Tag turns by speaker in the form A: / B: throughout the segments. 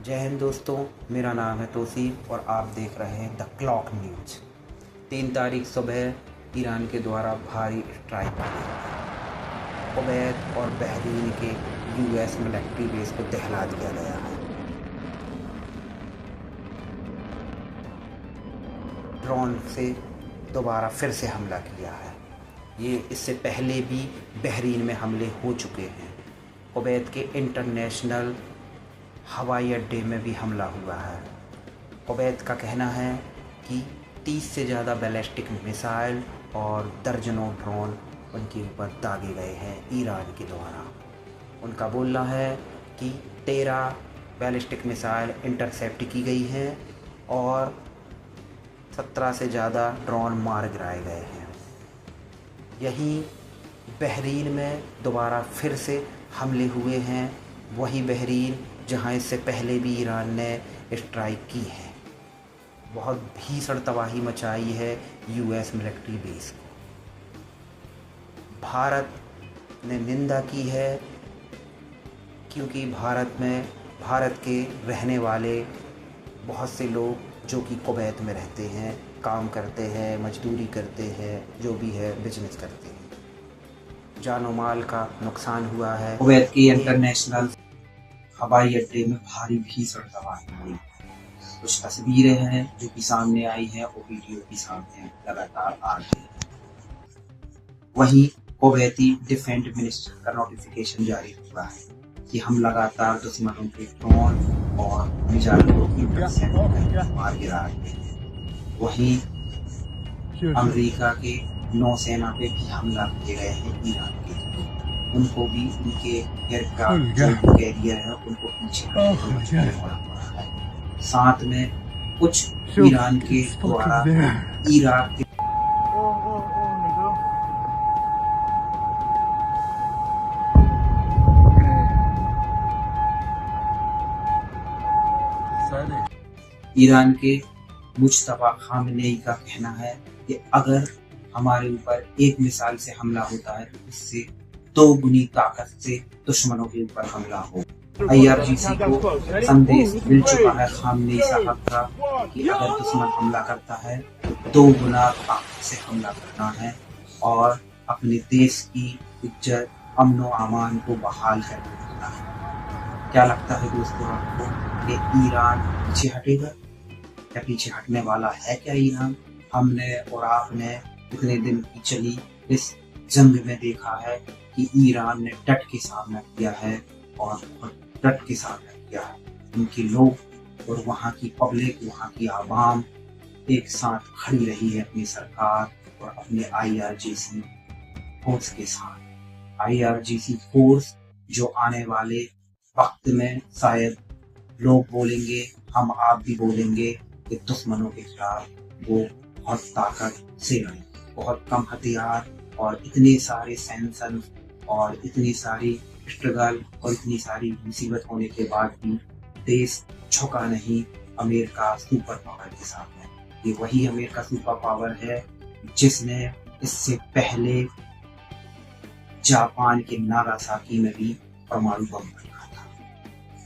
A: जय हिंद दोस्तों, मेरा नाम है तौसीफ और आप देख रहे हैं द क्लॉक न्यूज। 3 तारीख सुबह ईरान के द्वारा भारी स्ट्राइक की गई। कुवैत और बहरीन के यूएस मिलिट्री बेस को दहला दिया गया है। ड्रोन से दोबारा फिर से हमला किया है। ये इससे पहले भी बहरीन में हमले हो चुके हैं। कुवैत के इंटरनेशनल हवाई अड्डे में भी हमला हुआ है। कुवैत का कहना है कि 30 से ज़्यादा बैलिस्टिक मिसाइल और दर्जनों ड्रोन उनके ऊपर दागे गए हैं ईरान के द्वारा। उनका बोलना है कि 13 बैलिस्टिक मिसाइल इंटरसेप्ट की गई हैं और 17 से ज़्यादा ड्रोन मार गिराए गए हैं। यहीं बहरीन में दोबारा फिर से हमले हुए हैं, वही बहरीन जहां इससे पहले भी ईरान ने स्ट्राइक की है। बहुत भीषण तबाही मचाई है यूएस मिलिट्री बेस को। भारत ने निंदा की है क्योंकि भारत के रहने वाले बहुत से लोग जो कि कुवैत में रहते हैं, काम करते हैं, मजदूरी करते हैं, जो भी है बिजनेस करते हैं। जानो माल का नुकसान हुआ है।
B: कुवैत की इंटरनेशनल हवाई अड्डे में भारी भीषण तबाही हुई। कुछ तस्वीरें हैं जो कि सामने आई हैं और वीडियो भी सामने लगातार आ रही है। वहीं कुवैती डिफेंस मिनिस्टर का नोटिफिकेशन जारी हुआ है कि हम लगातार दुश्मनों के ड्रोन और मिसाइलों की मार गिरा रहे हैं। वहीं अमेरिका के नौसेना पे भी हमला किए गए हैं ईरान के। उनको भी उनके एयरक्राफ्ट जो कैरियर है उनको पीछे होना पड़ा है। साथ में कुछ ईरान के द्वारा इराक के ईरान के मुज्तबा खामनेई का कहना है कि अगर हमारे ऊपर एक मिसाइल से हमला होता है तो उससे 2 गुनी ताकत से दुश्मनों के ऊपर हमला हो। IRGC को संदेश मिल चुका है खामनेई साहब का कि अगर दुश्मन हमला करता है तो 2 गुना ताकत से हमला करना है और अपने देश की इज्जत, अमन और अमान को बहाल करना है। क्या लगता है दोस्तों आपको कि ईरान पीछे हटेगा या पीछे हटने वाला है क्या ईरान? हमने और आपने इतने दिन की चली इस जंग में देखा है कि ईरान ने डट के सामना किया है और डट के सामना किया है। उनके लोग और वहाँ की पब्लिक, वहाँ की आवाम एक साथ खड़ी रही है अपनी सरकार और अपने IRGC फोर्स के साथ। IRGC फोर्स जो आने वाले वक्त में शायद लोग बोलेंगे, हम आप भी बोलेंगे कि दुश्मनों के खिलाफ वो बहुत ताकत से लड़े। बहुत कम हथियार और इतने सारे सैंक्शन और इतनी सारी स्ट्रगल और इतनी सारी मुसीबत होने के बाद भी देश झुका नहीं अमेरिका सुपर पावर के सामने। ये वही अमेरिका सुपर पावर है जिसने इससे पहले जापान के नागासाकी में भी परमाणु बम रखा था।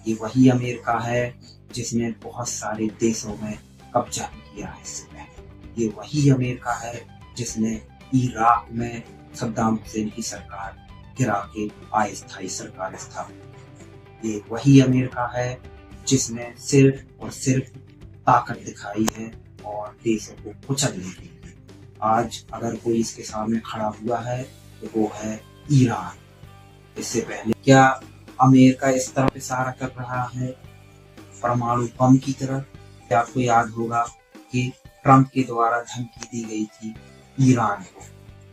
B: ये वही अमेरिका है जिसने बहुत सारे देशों में कब्जा किया है इससे पहले। ये वही अमेरिका है जिसने इराक में सद्दाम हुसैन की सरकार गिरा के अस्थायी सरकार स्थापित। ये वही अमेरिका है जिसने सिर्फ और सिर्फ ताकत दिखाई है और देशों को कुचलने के लिए। आज अगर कोई इसके सामने खड़ा हुआ है तो वो है ईरान। इससे पहले क्या अमेरिका इस तरफ इशारा कर रहा है परमाणु बम की तरफ? आपको याद होगा कि ट्रंप के द्वारा धमकी दी गई थी ईरान को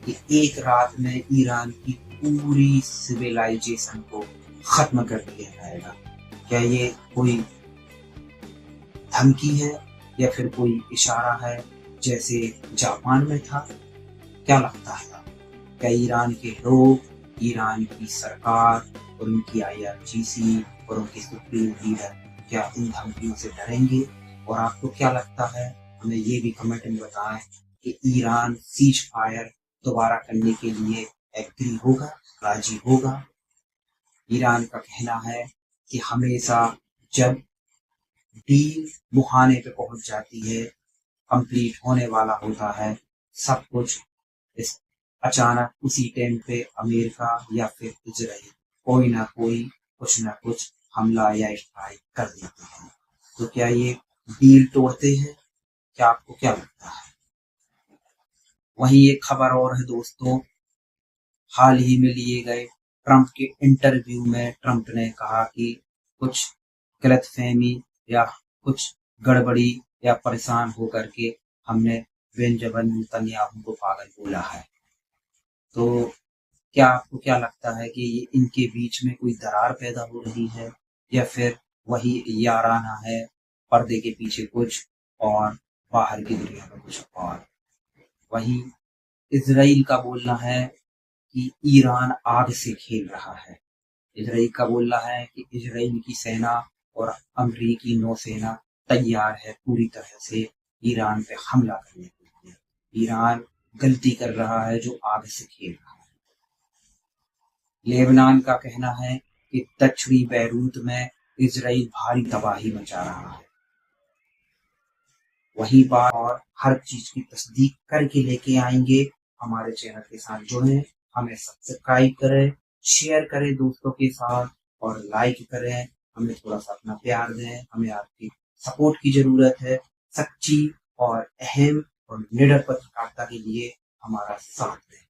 B: कि एक रात में ईरान की पूरी सिविलाइजेशन को खत्म कर दिया जाएगा। क्या ये कोई धमकी है या फिर कोई इशारा है जैसे जापान में था? क्या लगता है? क्या ईरान के लोग, ईरान की सरकार और उनकी IRGC और उनके सुप्रीम लीडर क्या इन धमकियों से डरेंगे? और आपको क्या लगता है? हमें ये भी कमेंट में बताएं कि ईरान सीज फायर दोबारा करने के लिए एग्री होगा, राजी होगा? ईरान का कहना है कि हमेशा जब डील मुहाने पे पहुंच जाती है, कंप्लीट होने वाला होता है सब कुछ, इस अचानक उसी टाइम पे अमेरिका या फिर इजराइल कोई ना कोई कुछ ना कुछ हमला या स्ट्राइक कर देते हैं। तो क्या ये डील तोड़ते हैं? क्या आपको क्या लगता है? वहीं एक खबर और है दोस्तों, हाल ही में लिए गए ट्रंप के इंटरव्यू में ट्रंप ने कहा कि कुछ गलतफहमी या कुछ गड़बड़ी या परेशान होकर के हमने बेंजामिन नेतन्याहू को पागल बोला है। तो क्या आपको क्या लगता है कि ये इनके बीच में कोई दरार पैदा हो रही है या फिर वही याराना है, पर्दे के पीछे कुछ और बाहर की दुनिया में कुछ और? वहीं इजराइल का बोलना है कि ईरान आग से खेल रहा है। इजराइल का बोलना है कि इजराइल की सेना और अमरीकी नौसेना तैयार है पूरी तरह से ईरान पे हमला करने के लिए। ईरान गलती कर रहा है जो आग से खेल रहा है। लेबनान का कहना है कि दक्षिणी बैरूत में इजराइल भारी तबाही मचा रहा है। वही बात और हर चीज की तस्दीक करके लेके आएंगे। हमारे चैनल के साथ जुड़ें, हमें सब्सक्राइब करें, शेयर करें दोस्तों के साथ और लाइक करें। हमें थोड़ा सा अपना प्यार दें, हमें आपकी सपोर्ट की जरूरत है। सच्ची और अहम और निडर पत्रकारिता के लिए हमारा साथ दें।